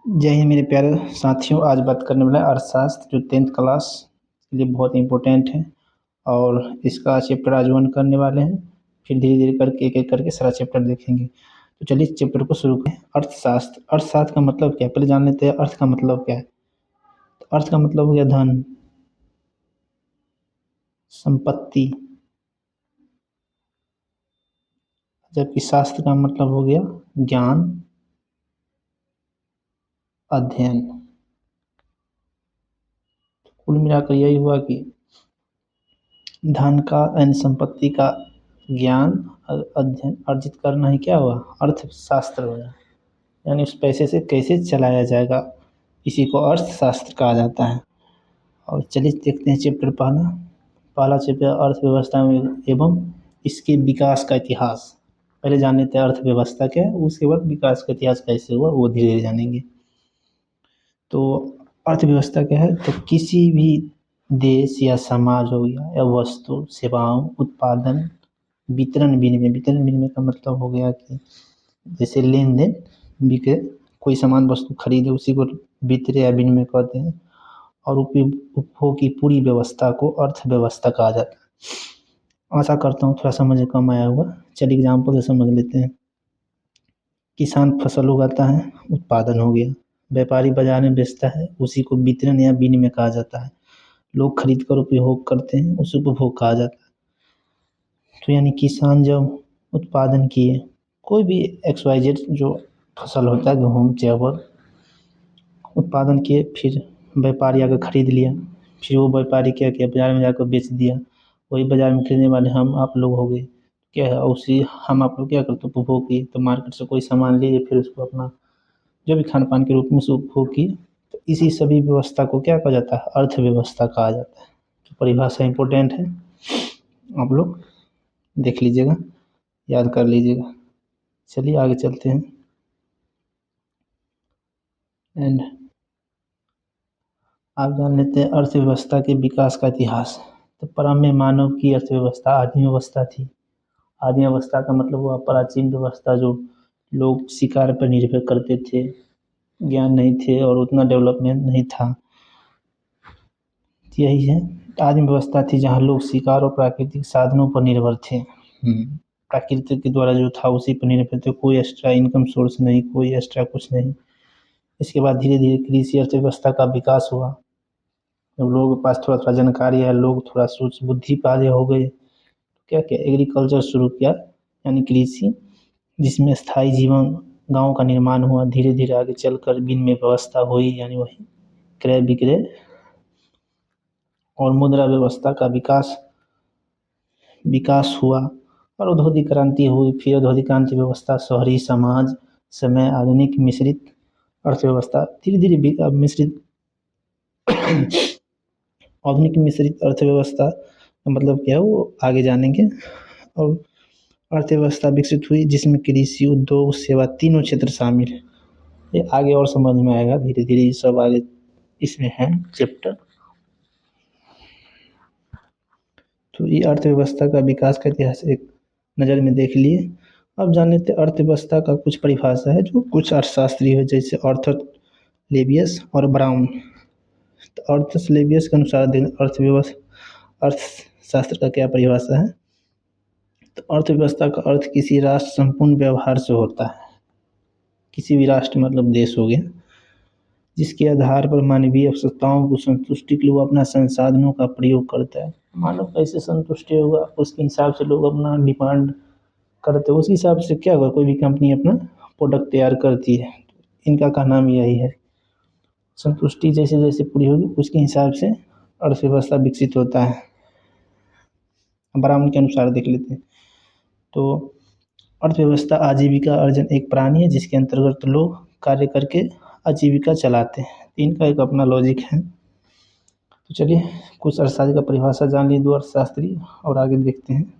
जय हिंद मेरे प्यारे साथियों। आज बात करने वाला है अर्थशास्त्र, जो 10th क्लास के लिए बहुत इंपॉर्टेंट है। और इसका चैप्टर आज 1 करने वाले हैं, फिर धीरे धीरे करके एक एक करके सारा चैप्टर देखेंगे। तो चलिए इस चैप्टर को शुरू करें। अर्थशास्त्र, अर्थशास्त्र का मतलब क्या है पहले जान लेते हैं। अर्थ का मतलब क्या है? तो अर्थ का मतलब हो गया धन, संपत्ति, जबकि शास्त्र का मतलब हो गया ज्ञान, अध्ययन। कुल मिलाकर यही हुआ कि धन का यानी संपत्ति का ज्ञान अध्ययन अर्जित करना ही क्या हुआ? अर्थशास्त्र हुआ। यानी उस पैसे से कैसे चलाया जाएगा, इसी को अर्थशास्त्र कहा जाता है। और चलिए देखते हैं चैप्टर पहला। पहला चैप्टर अर्थव्यवस्था में एवं इसके विकास का इतिहास। पहले जान लेते हैं अर्थव्यवस्था क्या है, उसके बाद विकास का इतिहास कैसे हुआ वो धीरे धीरे जानेंगे। तो अर्थव्यवस्था क्या है? तो किसी भी देश या समाज हो गया, या वस्तु सेवाओं उत्पादन वितरण विनिमय। वितरण विनिमय का मतलब हो गया कि जैसे लेन देन, बिक्री, कोई सामान वस्तु खरीदे उसी को विक्रय या विनिमय कहते हैं। और उपभोग की पूरी व्यवस्था को अर्थव्यवस्था कहा जाता है। आशा करता हूँ थोड़ा समझ में कम आया होगा। चलिए एग्जाम्पल से समझ लेते हैं। किसान फसल उगाता है, उत्पादन हो गया। व्यापारी बाजार में बेचता है, उसी को वितरण या विनिमय कहा जाता है। लोग खरीद कर उपयोग करते हैं, उसे उपभोग कहा जाता है। तो यानी किसान जब उत्पादन किए, कोई भी XYZ जो फसल होता है, गेहूँ चावल उत्पादन किए, फिर व्यापारी आकर खरीद लिया। फिर वो व्यापारी क्या किया, बाज़ार में जाकर बेच दिया। वही बाज़ार में खरीदने वाले हम आप लोग हो गए। क्या है, उसी हम आप लोग क्या करते उपभोग किए। तो मार्केट से कोई सामान लिए, फिर उसको अपना जो भी खान पान के रूप में उसे उपभोग किए। तो इसी सभी व्यवस्था को क्या कहा जाता है? अर्थव्यवस्था कहा जाता है। तो परिभाषा इंपॉर्टेंट है, आप लोग देख लीजिएगा, याद कर लीजिएगा। चलिए आगे चलते हैं। एंड आप जान लेते हैं अर्थव्यवस्था के विकास का इतिहास। तो प्रारंभ में मानव की अर्थव्यवस्था आदिम अवस्था थी। आदिम अवस्था का मतलब हुआ प्राचीन व्यवस्था, जो लोग शिकार पर निर्भर करते थे, ज्ञान नहीं थे और उतना डेवलपमेंट नहीं था। यही है आदिम व्यवस्था थी, जहाँ लोग शिकार और प्राकृतिक साधनों पर निर्भर थे। प्रकृति के द्वारा जो था उसी पर निर्भर थे, कोई एक्स्ट्रा इनकम सोर्स नहीं, कोई एक्स्ट्रा कुछ नहीं। इसके बाद धीरे धीरे कृषि अर्थव्यवस्था का विकास हुआ। जब लोगों के पास थोड़ा थोड़ा जानकारी है, लोग थोड़ा सोच बुद्धि वाले हो गए, क्या क्या एग्रीकल्चर शुरू किया, यानी कृषि, जिसमें स्थायी जीवन गांव का निर्माण हुआ। धीरे धीरे आगे चलकर विनिमय व्यवस्था हुई, यानी वही क्रय विक्रय और मुद्रा व्यवस्था का विकास विकास हुआ। और औद्योगिक क्रांति हुई। फिर औद्योगिक क्रांति व्यवस्था, शहरी समाज, समय आधुनिक मिश्रित अर्थव्यवस्था, धीरे धीरे मिश्रित आधुनिक मिश्रित अर्थव्यवस्था का मतलब क्या है वो आगे जानेंगे। और अर्थव्यवस्था विकसित हुई, जिसमें कृषि, उद्योग, सेवा तीनों क्षेत्र शामिल है। ये आगे और समझ में आएगा धीरे धीरे, ये सब आगे इसमें है चैप्टर। तो ये अर्थव्यवस्था का विकास का इतिहास एक नज़र में देख लिए। अब जान लेते हैं अर्थव्यवस्था का कुछ परिभाषा है जो कुछ अर्थशास्त्री है, जैसे ऑर्थर लेबियस और ब्राउन। तो ऑर्थर लेबियस के अनुसार अर्थव्यवस्था अर्थशास्त्र का क्या परिभाषा है? तो अर्थव्यवस्था का अर्थ किसी राष्ट्र संपूर्ण व्यवहार से होता है। किसी भी राष्ट्र मतलब देश हो गया, जिसके आधार पर मानवीय आवश्यकताओं को संतुष्टि के लिए वो अपना संसाधनों का प्रयोग करता है। मानव कैसे संतुष्टि होगा, उसके हिसाब से लोग अपना डिमांड करते हैं। उस हिसाब से क्या होगा, कोई भी कंपनी अपना प्रोडक्ट तैयार करती है। इनका का नाम यही है, संतुष्टि जैसे जैसे पूरी होगी उसके हिसाब से अर्थव्यवस्था विकसित होता है। ब्राह्मण के अनुसार देख लेते हैं। तो अर्थव्यवस्था आजीविका अर्जन एक प्राणी है, जिसके अंतर्गत लोग कार्य करके आजीविका चलाते हैं। इनका एक अपना लॉजिक है। तो चलिए कुछ अर्थशास्त्री का परिभाषा जान ली, दो अर्थशास्त्री, और आगे देखते हैं।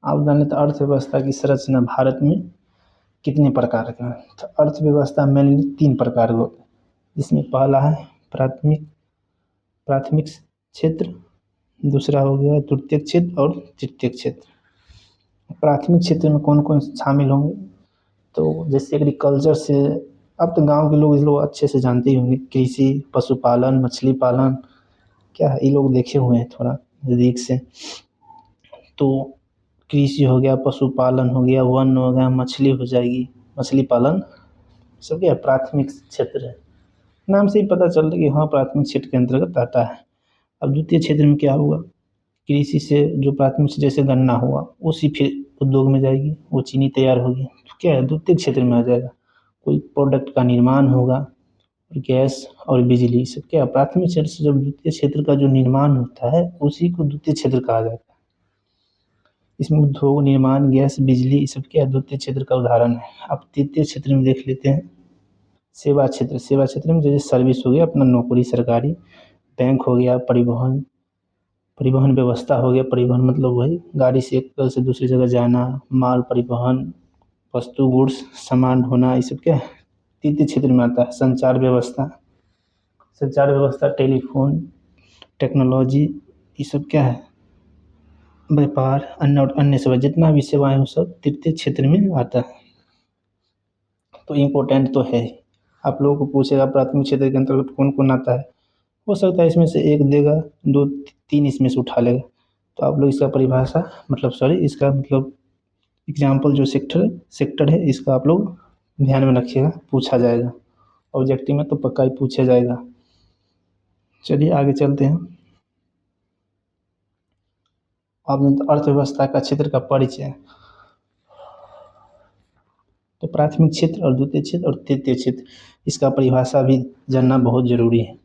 आप जान लेते अर्थव्यवस्था की संरचना भारत में कितने प्रकार का है। तो अर्थव्यवस्था मेनली 3 प्रकार का होता है, जिसमें पहला है प्राथमिक प्राथमिक क्षेत्र, दूसरा हो गया तृतीयक क्षेत्र और तृतीयक क्षेत्र। प्राथमिक क्षेत्र में कौन कौन शामिल होंगे? तो जैसे एग्रीकल्चर से अब तो गांव के लोग इस लोग अच्छे से जानते ही होंगे, कृषि, पशुपालन, मछली पालन, क्या है, ये लोग देखे हुए हैं थोड़ा रीक से। तो कृषि हो गया, पशुपालन हो गया, वन हो गया, मछली हो जाएगी, मछली पालन सब क्या है, प्राथमिक क्षेत्र है। नाम से ही पता चल रहा है कि हाँ प्राथमिक क्षेत्र के अंतर्गत आता है। अब द्वितीय क्षेत्र में क्या हुआ, कृषि से जो प्राथमिक से जैसे गन्ना हुआ, उसी फिर उद्योग में जाएगी, वो चीनी तैयार होगी, तो क्या है द्वितीय क्षेत्र में आ जाएगा। कोई प्रोडक्ट का निर्माण होगा, गैस और बिजली सब क्या प्राथमिक क्षेत्र से जब द्वितीय क्षेत्र का जो निर्माण होता है उसी को द्वितीय क्षेत्र कहा जाता है। इसमें उद्योग, निर्माण, गैस, बिजली ये सब क्या द्वितीय क्षेत्र का उदाहरण है। अब तृतीय क्षेत्र में देख लेते हैं, सेवा क्षेत्र। सेवा क्षेत्र में जैसे सर्विस हो गया, अपना नौकरी सरकारी, बैंक हो गया, परिवहन, परिवहन व्यवस्था हो गया, परिवहन मतलब वही गाड़ी से एक जगह से दूसरी जगह जाना, माल परिवहन, वस्तु गुड्स सामान ढोना, ये सब क्या है तृतीय क्षेत्र में आता है। संचार व्यवस्था, संचार व्यवस्था, टेलीफोन, टेक्नोलॉजी, ये सब क्या है व्यापार, अन्य और अन्य सेवा, जितना भी सेवाएं वो सब तृतीय क्षेत्र में आता है। तो इम्पोर्टेंट तो है ही। आप लोगों को पूछेगा प्राथमिक क्षेत्र के अंतर्गत कौन कौन आता है, हो सकता है इसमें से एक देगा, दो तीन इसमें से उठा लेगा। तो आप लोग इसका परिभाषा मतलब सॉरी इसका मतलब एग्जाम्पल जो सेक्टर है इसका आप लोग ध्यान में रखिएगा, पूछा जाएगा ऑब्जेक्टिव में तो पक्का ही पूछा जाएगा। चलिए आगे चलते हैं। अब अर्थव्यवस्था का क्षेत्र का परिचय। तो प्राथमिक क्षेत्र और द्वितीय क्षेत्र और तृतीय क्षेत्र, इसका परिभाषा भी जानना बहुत ज़रूरी है।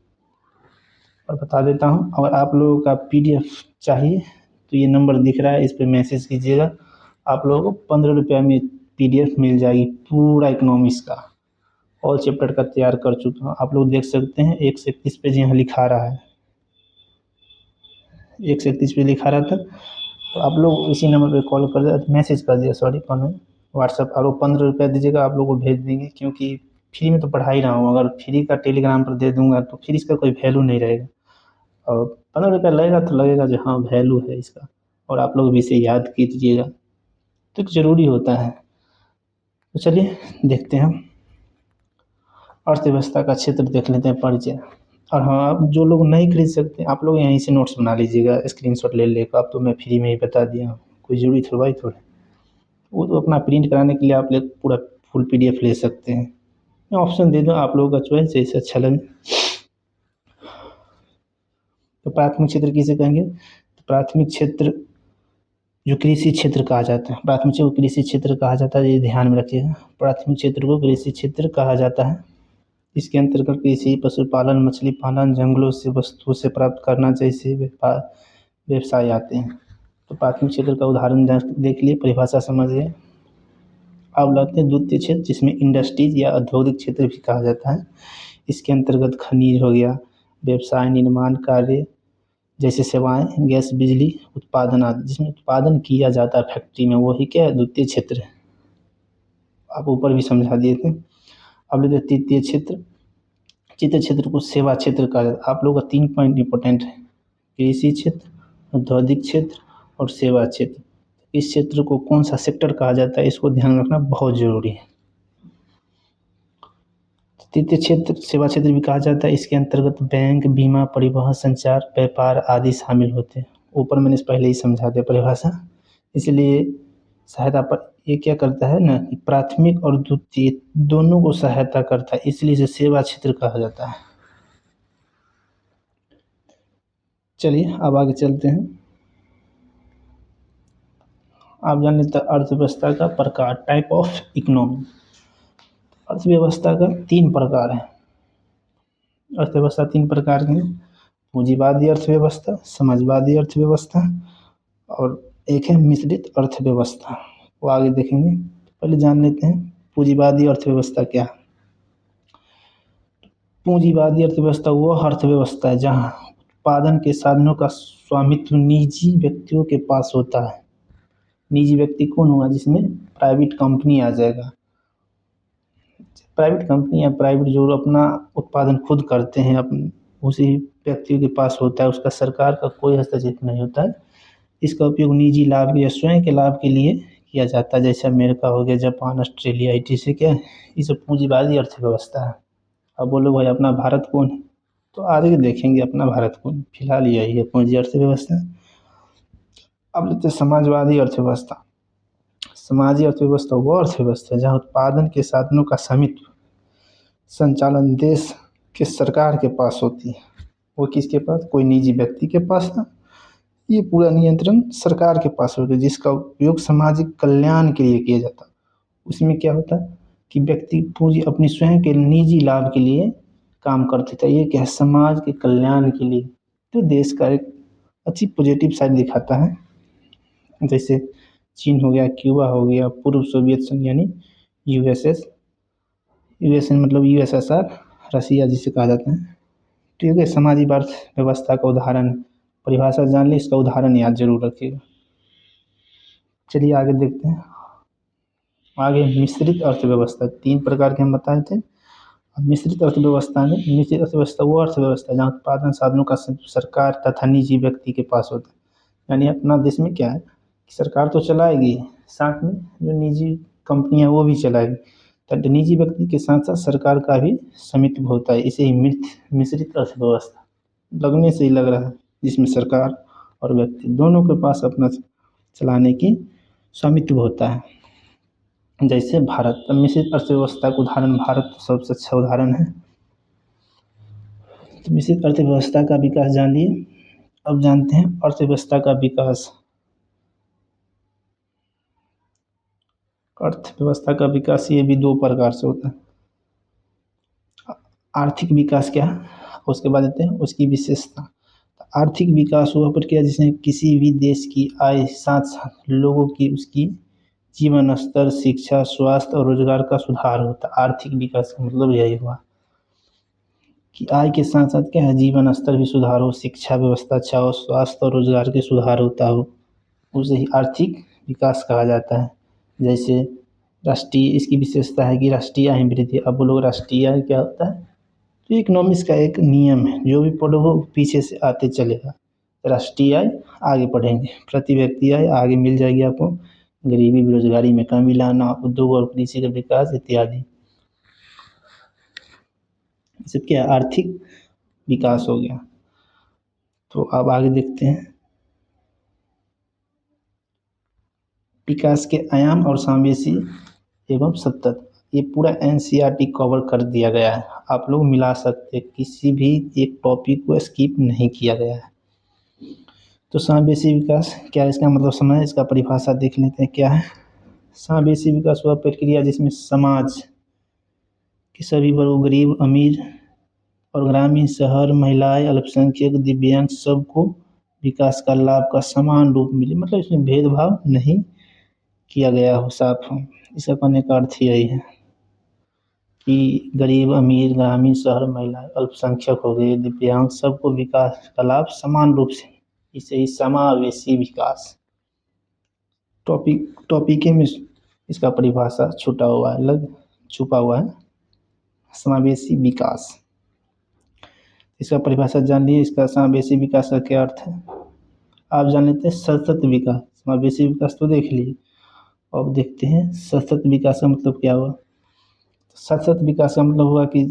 और बता देता हूँ, अगर आप लोगों का PDF चाहिए तो ये नंबर दिख रहा है, इस पर मैसेज कीजिएगा। आप लोगों को 15 रुपये में PDF मिल जाएगी, पूरा इकोनॉमिक्स का ऑल चैप्टर का तैयार कर चुका हूँ। आप लोग देख सकते हैं 131 पेज यहाँ लिखा रहा है, 131 पेज लिखा रहा था। तो आप लोग इसी नंबर पे कॉल कर दिया, मैसेज कर दिया सॉरी, कॉल में व्हाट्सअप, और वो 15 रुपया दीजिएगा, आप लोग को भेज देंगे। क्योंकि फ्री में तो पढ़ा ही रहा हूँ, अगर फ्री का टेलीग्राम पर दे दूंगा तो फिर इसका कोई वैल्यू नहीं रहेगा। और 15 रुपया लगेगा तो लगेगा जो हाँ वैल्यू है इसका, और आप लोग भी इसे याद कीजिएगा, तो ज़रूरी होता है। तो चलिए देखते हैं, अर्थव्यवस्था का क्षेत्र देख लेते हैं परिचय। और हाँ, अब जो लोग नहीं खरीद सकते आप लोग यहीं से नोट्स बना लीजिएगा, स्क्रीनशॉट ले लेकर। अब तो मैं फ्री में ही बता दिया हूँ, कोई ज़रूरी थोड़ा ही थोड़ा, वो तो अपना प्रिंट कराने के लिए आप लोग पूरा फुल PDF ले सकते हैं। मैं ऑप्शन दे दूँ, आप लोगों का चॉइस जैसे अच्छा लगे। तो प्राथमिक क्षेत्र किसे कहेंगे, तो प्राथमिक क्षेत्र जो कृषि क्षेत्र कहा जाता है, प्राथमिक क्षेत्र को कृषि क्षेत्र कहा जाता है, ये ध्यान में रखिएगा। प्राथमिक क्षेत्र को कृषि क्षेत्र कहा जाता है। इसके अंतर्गत कृषि, पशुपालन, मछली पालन, जंगलों से वस्तुओं से प्राप्त करना जैसे व्यापार व्यवसाय आते हैं। तो प्राथमिक क्षेत्र का उदाहरण देख लिए, परिभाषा समझिए। अब लाते हैं द्वितीय क्षेत्र, जिसमें इंडस्ट्रीज या औद्योगिक क्षेत्र भी कहा जाता है। इसके अंतर्गत खनिज हो गया, व्यवसाय, निर्माण कार्य जैसे सेवाएं, गैस, बिजली उत्पादन आदि, जिसमें उत्पादन किया जाता है फैक्ट्री में, वही क्या है द्वितीय क्षेत्र है। आप ऊपर भी समझा दिए थे। अब लेते तृतीय क्षेत्र। तृतीय क्षेत्र को सेवा क्षेत्र कहा जाता है। आप लोगों का 3 पॉइंट इंपॉर्टेंट है, कृषि क्षेत्र, औद्योगिक क्षेत्र और सेवा क्षेत्र। इस क्षेत्र को कौन सा सेक्टर कहा जाता है, इसको ध्यान रखना बहुत जरूरी है। तृतीय क्षेत्र सेवा क्षेत्र भी कहा जाता है। इसके अंतर्गत बैंक, बीमा, परिवहन, संचार, व्यापार आदि शामिल होते हैं। ऊपर मैंने पहले ही समझा दिया परिभाषा, इसलिए सहायता पर ये क्या करता है ना कि प्राथमिक और द्वितीय दोनों को सहायता करता है, इसलिए इसे सेवा क्षेत्र कहा जाता है। चलिए अब आगे चलते हैं। आप जान लेते हैं अर्थव्यवस्था का प्रकार, टाइप ऑफ इकोनॉमी। अर्थव्यवस्था का 3 प्रकार है। अर्थव्यवस्था 3 प्रकार की है, पूंजीवादी अर्थव्यवस्था, समाजवादी अर्थव्यवस्था और एक है मिश्रित अर्थव्यवस्था। वो आगे देखेंगे, पहले जान लेते हैं पूंजीवादी अर्थव्यवस्था क्या है। पूंजीवादी अर्थव्यवस्था वह अर्थव्यवस्था है जहाँ उत्पादन के साधनों का स्वामित्व निजी व्यक्तियों के पास होता है। निजी व्यक्ति कौन हुआ, जिसमें प्राइवेट कंपनी आ जाएगा। प्राइवेट कंपनी या प्राइवेट जो अपना उत्पादन खुद करते हैं, अपने उसी व्यक्तियों के पास होता है, उसका सरकार का कोई हस्तक्षेप नहीं होता है। इसका उपयोग निजी लाभ या स्वयं के लाभ के लिए किया जाता है, जैसे अमेरिका हो गया, जापान, ऑस्ट्रेलिया, etc क्या है, ये सब पूंजीवादी अर्थव्यवस्था है। अब बोलो भाई अपना भारत कौन है, तो आगे देखेंगे अपना भारत कौन, फिलहाल यही है पूंजी अर्थव्यवस्था। अब लेते हैं समाजवादी अर्थव्यवस्था। समाजी अर्थव्यवस्था वो अर्थव्यवस्था है जहाँ उत्पादन के साधनों का स्वामित्व संचालन देश के सरकार के पास होती है। वो किसके पास, कोई निजी व्यक्ति के पास ना, ये पूरा नियंत्रण सरकार के पास होता है, जिसका उपयोग सामाजिक कल्याण के लिए किया जाता है। उसमें क्या होता है कि व्यक्ति पूंजी अपनी स्वयं के निजी लाभ के लिए काम करते थे, ये क्या है, समाज के कल्याण के लिए। तो देश का एक अच्छी पॉजिटिव साइड दिखाता है। जैसे चीन हो गया, क्यूबा हो गया, पूर्व सोवियत संघ यानी यूएसएस, यूएसएन मतलब यूएसएसआर, रसिया जिसे कहा जाता है। ठीक है, सामाजिक अर्थ व्यवस्था का उदाहरण, परिभाषा जान ली, इसका उदाहरण याद जरूर रखिएगा। चलिए आगे देखते हैं। आगे मिश्रित अर्थव्यवस्था, 3 प्रकार के हम बताए थे। अब मिश्रित अर्थव्यवस्था में, मिश्रित अर्थव्यवस्था वो अर्थव्यवस्था जहाँ उत्पादन साधनों का सरकार तथा निजी व्यक्ति के पास होता है। यानी अपना देश में क्या है कि सरकार तो चलाएगी, साथ में जो निजी कंपनियां वो भी चलाएगी, तो निजी व्यक्ति के साथ साथ सरकार का भी स्वामित्व होता है। इसे ही मिश्रित अर्थव्यवस्था लगने से ही लग रहा है, जिसमें सरकार और व्यक्ति दोनों के पास अपना चलाने की स्वामित्व होता है। जैसे भारत, मिश्रित अर्थव्यवस्था का उदाहरण भारत सबसे अच्छा उदाहरण है। तो मिश्रित अर्थव्यवस्था का विकास जान लिए। अब जानते हैं अर्थव्यवस्था का विकास। अर्थव्यवस्था का विकास ये भी 2 प्रकार से होता है। आर्थिक विकास क्या है, उसके बाद देते हैं उसकी विशेषता। आर्थिक विकास वह प्रक्रिया जिसमें किसी भी देश की आय साथ साथ लोगों की उसकी जीवन स्तर, शिक्षा, स्वास्थ्य और रोजगार का सुधार होता है। आर्थिक विकास का मतलब यही हुआ कि आय के साथ साथ क्या है, जीवन स्तर भी सुधार हो, शिक्षा व्यवस्था अच्छा हो, स्वास्थ्य और रोजगार के सुधार होता हो, उसे ही आर्थिक विकास कहा जाता है। जैसे राष्ट्रीय, इसकी विशेषता है कि राष्ट्रीय आय वृद्धि। अब लोग राष्ट्रीय आय क्या होता है, तो इकोनॉमिक्स का एक नियम है, जो भी पढ़ो वो पीछे से आते चलेगा। राष्ट्रीय आय आगे पढ़ेंगे, प्रति व्यक्ति आय आगे मिल जाएगी आपको, गरीबी बेरोजगारी में कमी लाना, उद्योग और कृषि का विकास इत्यादि, सब क्या आर्थिक विकास हो गया। तो अब आगे देखते हैं विकास के आयाम और समावेशी एवं सतत। ये पूरा एनसीईआरटी कवर कर दिया गया है, आप लोग मिला सकते हैं, किसी भी एक टॉपिक को स्किप नहीं किया गया है। तो समावेशी विकास क्या है, इसका मतलब समझ, इसका परिभाषा देख लेते हैं क्या है। समावेशी विकास वह प्रक्रिया जिसमें समाज के सभी वर्ग, गरीब, अमीर और ग्रामीण, शहर, महिलाएं, अल्पसंख्यक, दिव्यांग, सबको विकास का लाभ का समान रूप मिले, मतलब इसमें भेदभाव नहीं किया गया हो, साफ हो। इसका कहने का अर्थ यही है कि गरीब, अमीर, ग्रामीण, शहर, महिलाएं, अल्पसंख्यक हो गए, दिव्यांग, सबको विकास का लाभ समान रूप से, इसे ही समावेशी विकास टॉपिक में इसका परिभाषा छुटा हुआ है, अलग छुपा हुआ है। समावेशी विकास, इसका परिभाषा जान लिए। इसका समावेशी विकास का क्या अर्थ है, आप जान लेते हैं। सतत विकास, समावेशी विकास तो देख लिए, अब देखते हैं सतत विकास का मतलब क्या हुआ। सतत विकास का मतलब हुआ कि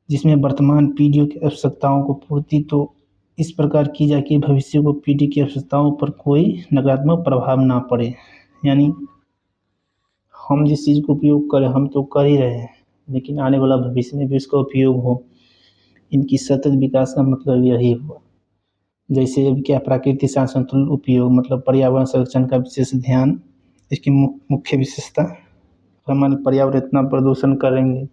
जिसमें वर्तमान पीढ़ियों की आवश्यकताओं को पूर्ति तो इस प्रकार की जाए कि भविष्य को पीढ़ी की आवश्यकताओं पर कोई नकारात्मक प्रभाव ना पड़े। यानी हम जिस चीज़ को उपयोग करें हम तो कर ही रहे हैं, लेकिन आने वाला भविष्य में भी उसका उपयोग हो, इनकी सतत विकास का मतलब यही हुआ। जैसे अब क्या, प्राकृतिक संतुलन उपयोग मतलब पर्यावरण संरक्षण का विशेष ध्यान, इसकी मुख्य विशेषता। हमारे पर्यावरण इतना प्रदूषण करेंगे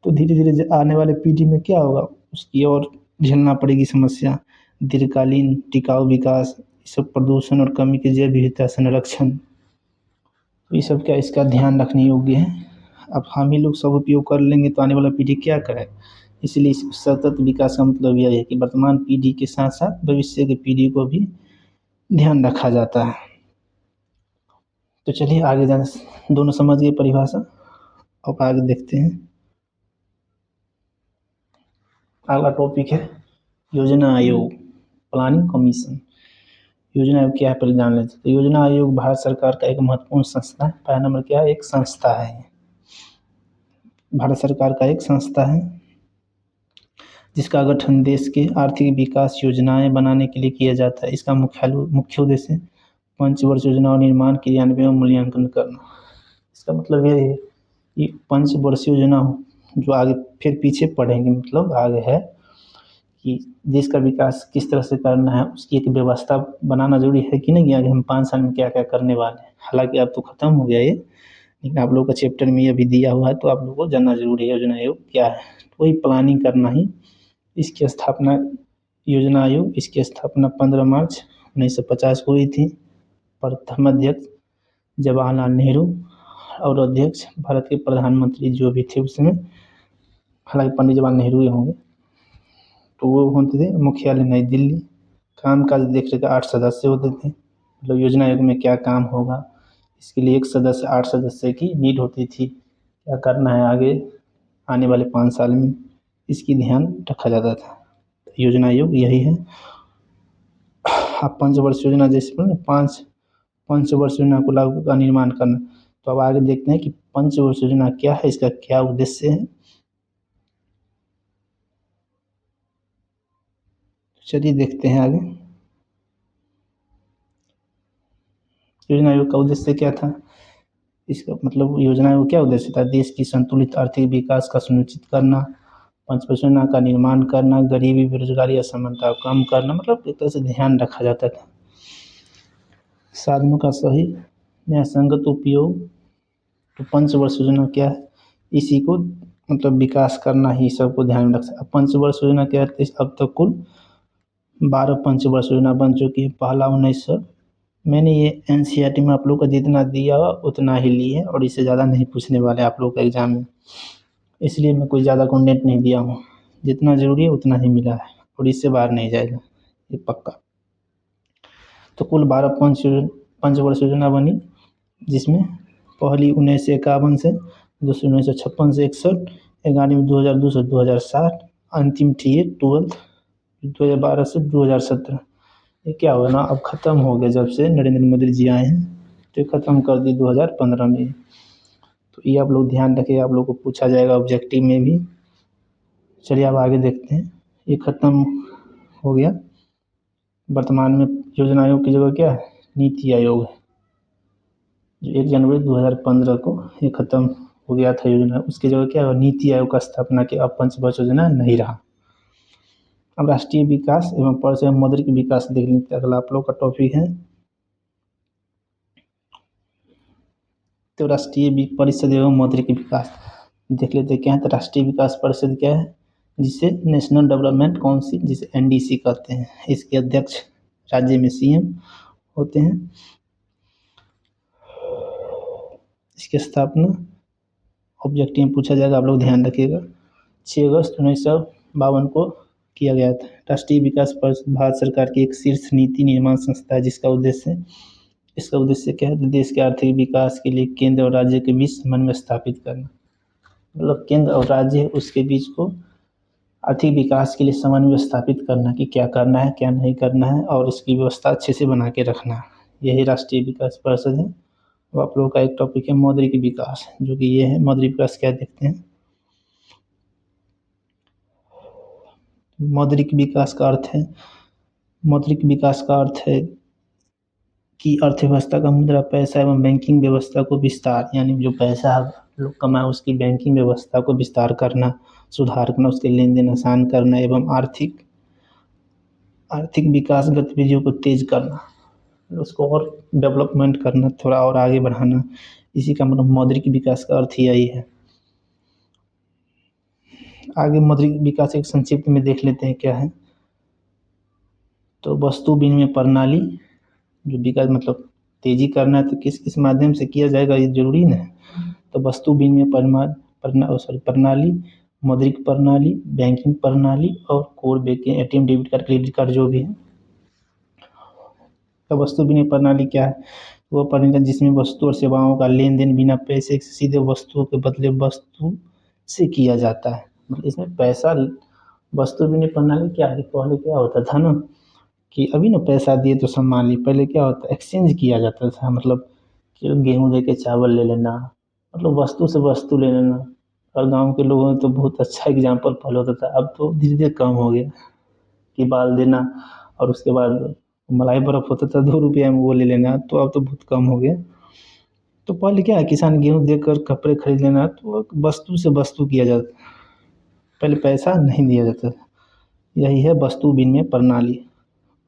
तो धीरे धीरे आने वाले पीढ़ी में क्या होगा, उसकी और झेलना पड़ेगी समस्या। दीर्घकालीन टिकाऊ विकास, सब प्रदूषण और कमी के जैव विविधता संरक्षण, तो ये सब क्या इसका ध्यान रखने योग्य है। अब हम ही लोग सब उपयोग कर लेंगे तो आने वाला पीढ़ी क्या करे, इसलिए सतत विकास का मतलब यह है कि वर्तमान पीढ़ी के साथ साथ भविष्य की पीढ़ी को भी ध्यान रखा जाता है। तो चलिए आगे जाने, दोनों समझ गए परिभाषा, अब आगे देखते हैं। अगला टॉपिक है योजना आयोग, प्लानिंग कमीशन। योजना आयोग क्या है पहले जान लेते हैं। तो योजना आयोग भारत सरकार का एक महत्वपूर्ण संस्था है। पहला नंबर क्या है, एक संस्था है, भारत सरकार का एक संस्था है जिसका गठन देश के आर्थिक विकास योजनाएं बनाने के लिए किया जाता है। इसका मुख्य उद्देश्य पंचवर्ष योजना और निर्माण, क्रियान्वयन और मूल्यांकन करना। इसका मतलब ये है कि पंचवर्षीय योजना जो आगे फिर पीछे पढ़ेंगे, मतलब आगे है कि देश का विकास किस तरह से करना है, उसकी एक व्यवस्था बनाना जरूरी है कि नहीं, आगे हम 5 साल में क्या क्या करने वाले हैं। हालांकि अब तो खत्म हो गया ये, लेकिन आप लोगों का चैप्टर में ये अभी दिया हुआ है, तो आप लोगों को जानना जरूरी है योजना आयोग क्या है। तो वही प्लानिंग करना ही इसकी स्थापना, योजना आयोग इसकी स्थापना 15 मार्च 1950 को हुई थी। प्रथम अध्यक्ष जवाहरलाल नेहरू और अध्यक्ष भारत के प्रधानमंत्री जो भी थे उसमें, हालांकि पंडित जवाहरलाल नेहरू ही होंगे, तो वो होते थे। मुख्यालय नई दिल्ली। काम काज देख रेख 8 सदस्य होते थे। मतलब योजना आयोग में क्या काम होगा, इसके लिए 1 सदस्य 8 सदस्य की नीड होती थी। क्या करना है आगे आने वाले 5 साल में, इसकी ध्यान रखा जाता था। योजना आयोग यही है। अब पंचवर्ष योजना जैसे पंचवर्ष योजना को लागू का निर्माण करना। तो अब आगे देखते हैं कि पंचवर्ष योजना क्या है, इसका क्या उद्देश्य है। चलिए देखते हैं आगे। योजना आयोग का उद्देश्य क्या था, इसका मतलब योजना आयोग क्या उद्देश्य था, देश की संतुलित आर्थिक विकास का सुनिश्चित करना, पंचवर्ष योजना का निर्माण करना, गरीबी बेरोजगारी असमानता को कम करना, मतलब एक तरह से ध्यान रखा जाता था। साधनों का सही न्यायसंगत उपयोग। तो पंचवर्ष योजना क्या है, इसी को मतलब विकास करना ही सबको ध्यान में रख सकता। पंचवर्ष योजना क्या है, अब तक कुल 12 पंचवर्ष योजना बन चुकी है। पहला 1900, मैंने ये एनसीईआरटी में आप लोग का जितना दिया हुआ उतना ही ली है, और इससे ज़्यादा नहीं पूछने वाले आप लोग का एग्जाम में, इसलिए मैं कोई ज़्यादा कंटेंट नहीं दिया हूँ। जितना जरूरी है उतना ही मिला है, और इससे बाहर नहीं जाएगा, ये पक्का। तो कुल 12 पंचवर्ष योजना बनी, जिसमें पहली 1951 से, दूसरी 1956 से 61, 11वीं 2002 से 2007, अंतिम थी ये 2012 से 2017। ये क्या हुआ ना, अब ख़त्म हो गया जब से नरेंद्र मोदी जी आए हैं, तो ख़त्म कर दी 2015 में। तो ये आप लोग ध्यान रखिए, आप लोग को पूछा जाएगा ऑब्जेक्टिव में भी। चलिए अब आगे देखते हैं। ये ख़त्म हो गया। वर्तमान में योजना आयोग की जगह क्या है, नीति आयोग है, जो 1 जनवरी 2015 को ये ख़त्म हो गया था योजना। उसकी जगह क्या है, नीति आयोग का स्थापना की। अब पंचवर्ष योजना नहीं रहा। अब राष्ट्रीय विकास एवं परिषद एवं मौद्रिक विकास देख लेते हैं, अगला आप लोग का टॉपिक है। तो राष्ट्रीय परिषद एवं मौद्रिक विकास देख लेते हैं क्या है। तो राष्ट्रीय विकास परिषद क्या है, जिसे नेशनल डेवलपमेंट काउंसिल, जिसे एनडीसी कहते हैं। इसके अध्यक्ष राज्य में सीएम होते हैं। इसकी स्थापना ऑब्जेक्टिव में पूछा जाएगा, आप लोग ध्यान रखिएगा। 6 अगस्त 1952 को किया गया था। राष्ट्रीय विकास परिषद भारत सरकार की एक शीर्ष नीति निर्माण संस्था है, इसका उद्देश्य क्या है, देश के आर्थिक विकास के लिए केंद्र और राज्य के बीच समन्वय स्थापित करना। मतलब केंद्र और राज्य उसके बीच को आर्थिक विकास के लिए समन्वय स्थापित करना कि क्या करना है क्या नहीं करना है, और इसकी व्यवस्था अच्छे से बना के रखना। यही राष्ट्रीय विकास परिषद है। अब आप लोगों का एक टॉपिक है मौद्रिक विकास, जो कि ये है। मौद्रिक विकास क्या देखते हैं। मौद्रिक विकास का अर्थ है, मौद्रिक विकास का अर्थ है कि अर्थव्यवस्था का मुद्रा, पैसा एवं बैंकिंग व्यवस्था को विस्तार, यानी जो पैसा लोग कमाए उसकी बैंकिंग व्यवस्था को विस्तार करना, सुधार करना, उसके लेन देन आसान करना, एवं आर्थिक विकास गतिविधियों को तेज करना, उसको और डेवलपमेंट करना, थोड़ा और आगे बढ़ाना। इसी का मतलब मौद्रिक विकास का अर्थ यही है। आगे मौद्रिक विकास एक संक्षिप्त में देख लेते हैं क्या है। तो वस्तु विनिमय प्रणाली, जो विकास मतलब तेजी करना है तो किस किस माध्यम से किया जाएगा, ये जरूरी ना है। तो वस्तु विनिमय प्रणाली, मौद्रिक प्रणाली, बैंकिंग प्रणाली और core banking, ATM, debit card, credit card जो भी है। तो वस्तु विनिमय प्रणाली क्या है, वो प्रणाली जिसमें वस्तु और सेवाओं का लेन देन बिना पैसे से सीधे वस्तुओं के बदले वस्तु से किया जाता है। मतलब इसमें पैसा, वस्तु विनिमय प्रणाली क्या है, पहले क्या होता था ना, कि अभी ना पैसा दिए तो सामान लिए, पहले क्या होता एक्सचेंज किया जाता था, मतलब कि गेहूँ दे के चावल ले लेना, मतलब वस्तु से वस्तु ले लेना। और गाँव के लोगों में तो बहुत अच्छा एग्जाम्पल फॉलो होता था। अब तो धीरे धीरे कम हो गया कि बाल देना और उसके बाद मलाई बर्फ़ होता था 2 रुपये में, वो ले लेना, तो अब तो बहुत कम हो गया। तो पहले क्या है, किसान गेहूँ देकर कपड़े खरीद लेना, तो वस्तु से वस्तु किया जाता, पहले पैसा नहीं दिया जाता था। यही है वस्तु विनिमय प्रणाली।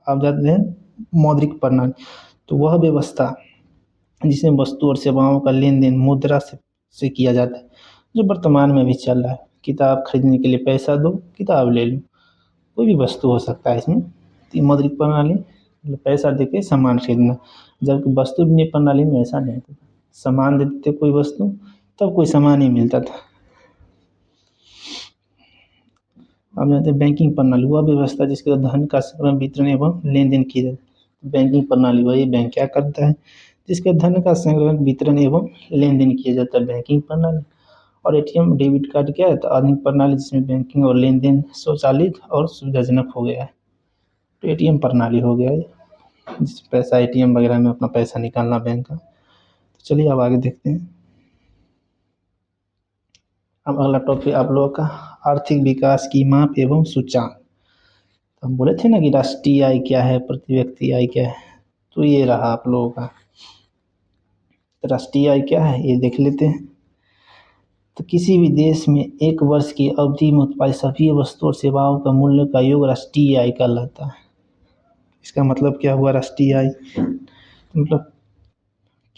अब जाते हैं मौद्रिक प्रणाली। तो वह व्यवस्था जिसमें वस्तु और सेवाओं का लेन देन मुद्रा से किया जाता है, जो वर्तमान में भी चल रहा है। किताब खरीदने के लिए पैसा दो, किताब ले लो, कोई भी वस्तु हो सकता है इसमें। तो ये मौद्रिक प्रणाली मतलब पैसा दे के सामान खरीदना। जबकि वस्तु विनिमय प्रणाली में ऐसा नहीं था, सामान दे देते कोई वस्तु, तब कोई सामान ही मिलता था। अब जानते हैं बैंकिंग प्रणाली, वह व्यवस्था जिसके द्वारा धन का वितरण एवं लेन देन किया जाता है। बैंकिंग प्रणाली, वही बैंक क्या करता है, जिसके धन का संग्रहण वितरण एवं लेन देन किया जाता है, बैंकिंग प्रणाली। और एटीएम डेबिट कार्ड क्या है, तो आधुनिक प्रणाली जिसमें बैंकिंग और लेन देन स्वचालित और सुविधाजनक हो गया है। तो एटीएम प्रणाली हो गया है, जिस पैसा एटीएम वगैरह में अपना पैसा निकालना बैंक का। तो चलिए अब आगे देखते हैं। अब अगला टॉपिक आप लोगों का आर्थिक विकास की माप एवं सूचकांक। तो हम बोले थे ना कि राष्ट्रीय आय क्या है, प्रति व्यक्ति आय क्या है, तो ये रहा आप लोगों का। तो राष्ट्रीय आय क्या है ये देख लेते हैं। तो किसी भी देश में एक वर्ष की अवधि में उत्पादित सभी वस्तु और सेवाओं का मूल्य का योग राष्ट्रीय आय कहलाता है। इसका मतलब क्या हुआ राष्ट्रीय आय, मतलब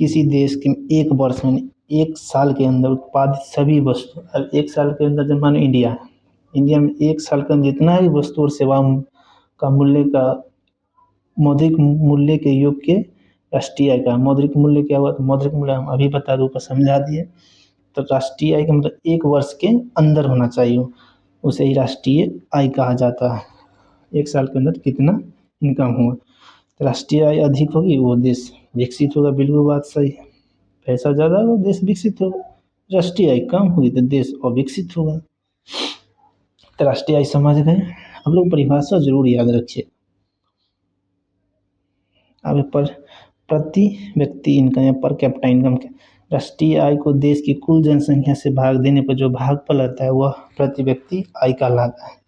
किसी देश के एक वर्ष में, एक साल के अंदर उत्पादित सभी वस्तु, अब एक साल के अंदर जब मानो इंडिया है, इंडिया में एक साल के अंदर जितना भी वस्तु और सेवाओं का मूल्य का मौद्रिक मूल्य के योग के राष्ट्रीय आय का। मौद्रिक मूल्य क्या हुआ, तो मौद्रिक मूल्य हम अभी बता दो, ऊपर समझा दिए। तो राष्ट्रीय आय का मतलब एक वर्ष के अंदर होना चाहिए, उसे ही राष्ट्रीय आय कहा जाता है। एक साल के अंदर कितना इनकम हुआ, तो राष्ट्रीय आय अधिक होगी वो देश विकसित होगा, बिल्कुल बात सही है। पैसा ज़्यादा होगा देश विकसित होगा, राष्ट्रीय आय कम होगी तो देश अविकसित होगा। तो राष्ट्रीय आय समझ गए, हम लोग परिभाषा जरूर याद रखिए। अब पर प्रति व्यक्ति इनकम या पर कैपिटा इनकम, राष्ट्रीय आय को देश की कुल जनसंख्या से भाग देने पर जो भागफल आता है वह प्रति व्यक्ति आय कहलाता है।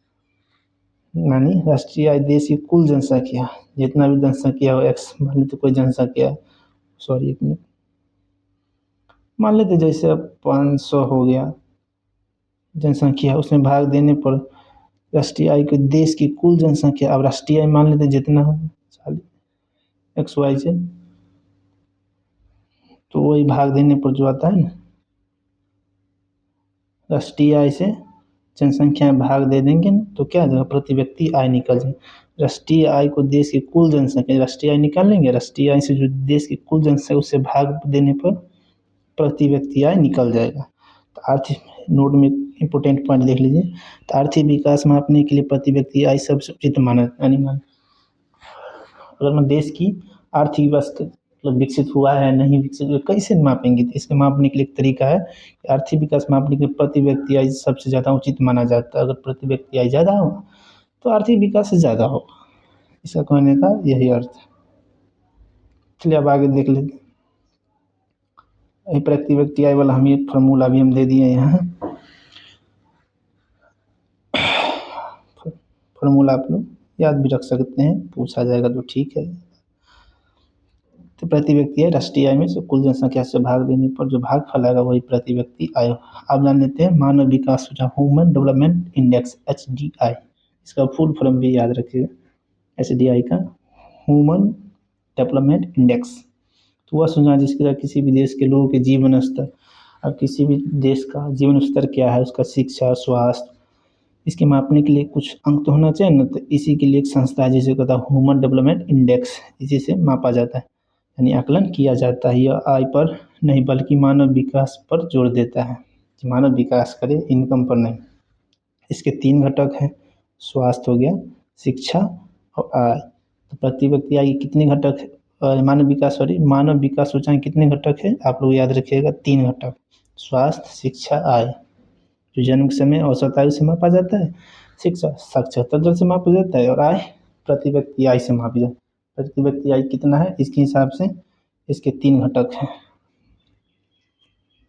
यानी राष्ट्रीय आय देश की कुल जनसंख्या, जितना भी जनसंख्या हो, एक्स मान लेते कोई जनसंख्या, सॉरी एक मिनट, मान लेते जैसे अब 500 हो गया जनसंख्या, उसमें भाग देने पर राष्ट्रीय आय को देश की कुल जनसंख्या, अब राष्ट्रीय आय मान लेते जितना हो 40 XY Z, तो वही भाग देने पर जो आता है ना, राष्ट्रीय आय से जनसंख्या में भाग दे देंगे ना, तो क्या जगह प्रति व्यक्ति आय निकल जाए। राष्ट्रीय आय को देश की कुल जनसंख्या, राष्ट्रीय आय निकाल लेंगे, राष्ट्रीय आय से जो देश की कुल जनसंख्या उससे भाग देने पर प्रति व्यक्ति आय निकल जाएगा। तो आर्थिक नोट में इंपोर्टेंट पॉइंट देख लीजिए। तो आर्थिक विकास मापने के लिए प्रति व्यक्ति आय सबसे उचित माना, अगर मैं देश की आर्थिक व्यवस्था मतलब विकसित हुआ है नहीं विकसित हुआ, कैसे मापेंगे, तो इसके मापने के लिए एक तरीका है कि आर्थिक विकास मापने के लिए प्रति व्यक्ति आय सबसे ज़्यादा उचित माना जाता है। अगर प्रति व्यक्ति आय ज़्यादा हो तो आर्थिक विकास से ज़्यादा होगा, इसका कहने का यही अर्थ है। चलिए अब आगे देख लेते हैं। प्रति व्यक्ति आय वाला हम ये फॉर्मूला भी हम दे दिए यहाँ, फॉर्मूला आप लोग याद भी रख सकते हैं, पूछा जाएगा तो ठीक है। तो प्रति व्यक्ति आय राष्ट्रीय आय में से कुल जनसंख्या से भाग देने पर जो भागफल आएगा वही प्रति व्यक्ति आय। आप जान लेते हैं मानव विकास सूचकांक, ह्यूमन डेवलपमेंट इंडेक्स HDI, इसका फुल फॉर्म भी याद रखिएगा HDI का, ह्यूमन डेवलपमेंट इंडेक्स। तो वह सूचकांक जिसके द्वारा किसी भी देश के लोगों के जीवन स्तर, अब किसी भी देश का जीवन स्तर क्या है, उसका शिक्षा, स्वास्थ्य, इसके मापने के लिए कुछ अंक तो होना चाहिए ना, तो इसी के लिए एक संस्था है जिसे कहता है ह्यूमन डेवलपमेंट इंडेक्स, इसी से मापा जाता है, यानी आकलन किया जाता है। यह आय पर नहीं बल्कि मानव विकास पर जोर देता है, कि मानव विकास करे, इनकम पर नहीं। इसके 3 घटक हैं, स्वास्थ्य हो गया, शिक्षा और आय। तो प्रति व्यक्ति आय के कितने घटक है, मानव विकास सूचकांक कितने घटक है, आप लोग याद रखिएगा 3 घटक, स्वास्थ्य, शिक्षा, आय। जो जन्म के समय औसत आयु से मापा जाता है, शिक्षा साक्षरता दर से मापा जाता है, और आय प्रति व्यक्ति आय से मापी जाती है। प्रति व्यक्ति आय कितना है, इसके हिसाब से इसके 3 घटक हैं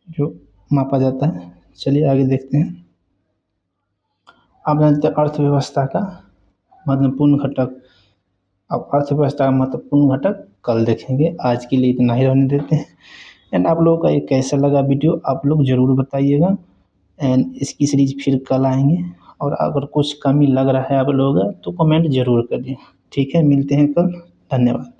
जो मापा जाता है। चलिए आगे देखते हैं। आप जानते हैं अर्थव्यवस्था का महत्वपूर्ण घटक। अब अर्थव्यवस्था का महत्वपूर्ण घटक कल देखेंगे, आज के लिए इतना ही रहने देते हैं। एंड आप लोगों का ये कैसा लगा वीडियो आप लोग ज़रूर बताइएगा। एंड इसकी सीरीज फिर कल आएंगे, और अगर कुछ कमी लग रहा है आप लोगों का तो कमेंट ज़रूर करिए। ठीक है, मिलते हैं कल। धन्यवाद।